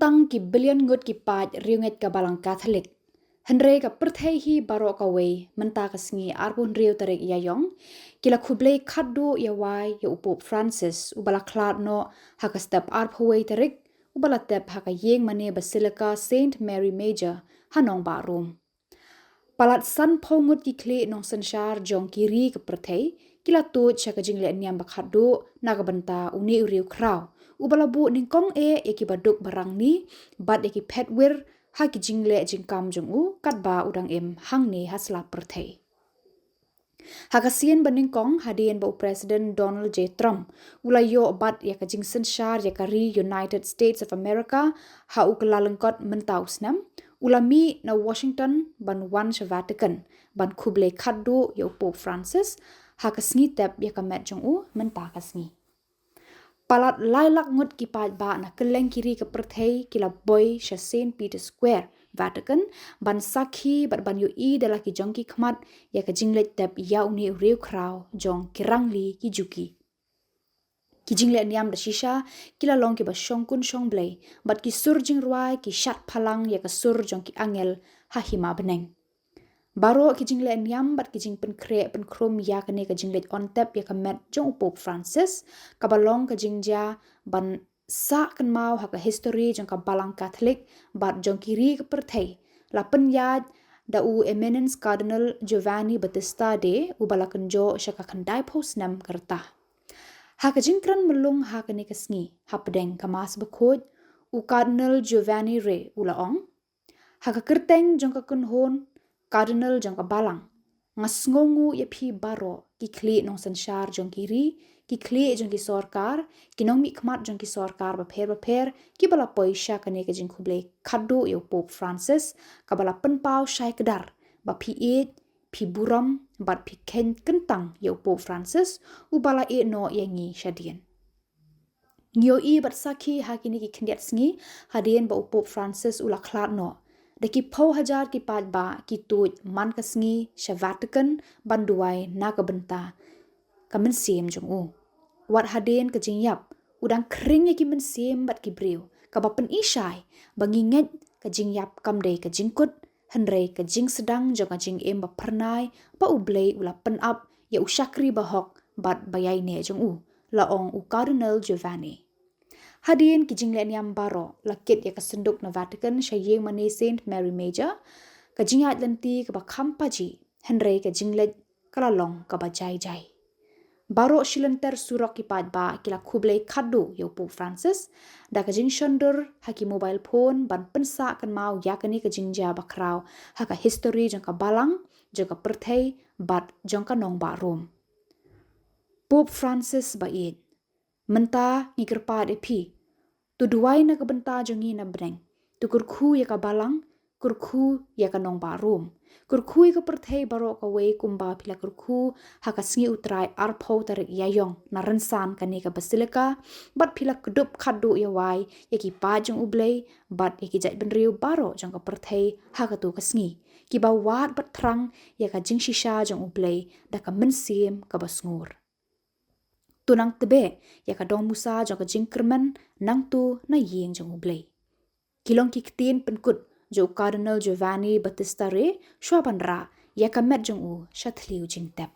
tang ki billion ngut ki paj riunget ka balang Catholic. Henry ka Pyrthei hi baro ka wei menta ka sngi arbun riu tarik yayong kila Khublei Khatduh ya wai ya upop Francis ubala klat no haka step arphuwei tarik ubala tep haka yeng mane Basilica Saint Mary Major hanong ba room. Palat san pongut ki kle nong sanshar jong kiri ke Pyrthei kila tut syaka jingle NIAM ba Khatduh naga benta uni uriu kraw ubala bu ning kong eki baduk barang ni bad eki petwir ha ki jingle jingkam jong u kat ba udang hang ni hasla Pyrthei. Hakasien baning kong hadien ba President Donald J. Trump ulayo bad ya ka jing sanshar ya kari United States of America ha ukelalengkot mentau snam ulami na Washington ban wan sa Vatican ban Khublei Khatduh ya Pope Francis hakasngi tep ya ka met jong u menta kasngi. Palat lailak ngut ki pat ba na keleng kiri ke Pyrthei kila boy sa St. Peter Square Vatican ban sakhi bat ban yu i dala ki jong ki khmat ya ka jinglet tep ya uni riu kraw jong kirangli ki juki. Ki jingle NIAM da shisha kila long ki Bashongkun Bashongkun bat ki sur jing ruai ki shat phalang ya ka sur jong ki angel ha hima beneng. Baro ki jingle NIAM bat ki jing pen kre pen krom ya ka ne ka jingle on tap ya ka met jong Pope Francis ka balong ka jingja ban sa kan mau ha ka history jong ka balang Catholic bat jong kiri ka Pyrthei la pen yad da u eminence Cardinal Giovanni Battista de u balakan jo syaka khandai post nam kerta. Ha ka jingkran melung ha ka ne ka sngi ha pedeng ka mas bekhod u Cardinal Giovanni re u laong ha ka kerteng jong ka kunhon Cardinal jong ka balang ngasngongu ya phi baro ki kli nong sanshar jong kiri ki kli jong ki sorkar ki nong mi khmat jong ki sorkar ba pher ki bala poisha kane ka jing Khublei Khatduh yo Pope Francis ka bala penpau shai kedar ba phi phi buram bat phi ken kentang yo Pope Francis u bala no yangi shadien ngio i bat sakhi hakini ki khendiat sngi hadien ba Pope Francis ula khlat no daki pau hajar ki pat ba ki tut man kasngi sha Vatican banduai na ka benta ka mensiem jong u wat hadien ka jingyap udang kring ki mensiem bat ki breu ka ba pen ishai banginget ka jingyap kamdei ka jingkut henrei ka jing sedang jong ka jing ba pernai ba ublei ula pen up ya ushakri ba hok bat bayai ne jong u laong u Cardinal Giovanni. Hadien ki jingle NIAM baro lakit ya kasenduk na Vatican sya yeng mane Saint Mary Major ka jingat lenti ka ba khampaji henrei ka jinglet kalalong ka ba jai. Baro shilenter surok ki pat ba kila Khublei Khatduh yo Pope Francis da ka jing shondur haki mobile phone ban pensa kan mau ya kani ka jingja ba kraw haka history jong ka balang jong ka Pyrthei bat jong ka nong ba rom. Pope Francis ba id menta ngikir pa de pi tu duai na kabenta jongi na breng tu kurkhu ya ka balang kurkhu ya ka nong ba rom kurkhu ya ka Pyrthei baro ka wei kumba pila kurkhu ha ka sngi utrai arpho tarik yayong na rensan ka ne ka Basilica bat pila kedup Khatduh ya wai ya ki pa jong ublei bat ya ki jai benriu baro jong ka Pyrthei ha ka tu ka sngi ki ba wat bat thrang ya ka jing shisha jong ublei da ka mensiem ka basngur tunang tebe ya ka dong musa jong ka jingkermen nang tu na yeng jong ublei kilong ki ktin penkut jo Cardinal Giovanni Battista re shwaban ra ya ka met jong u shathliu jingtep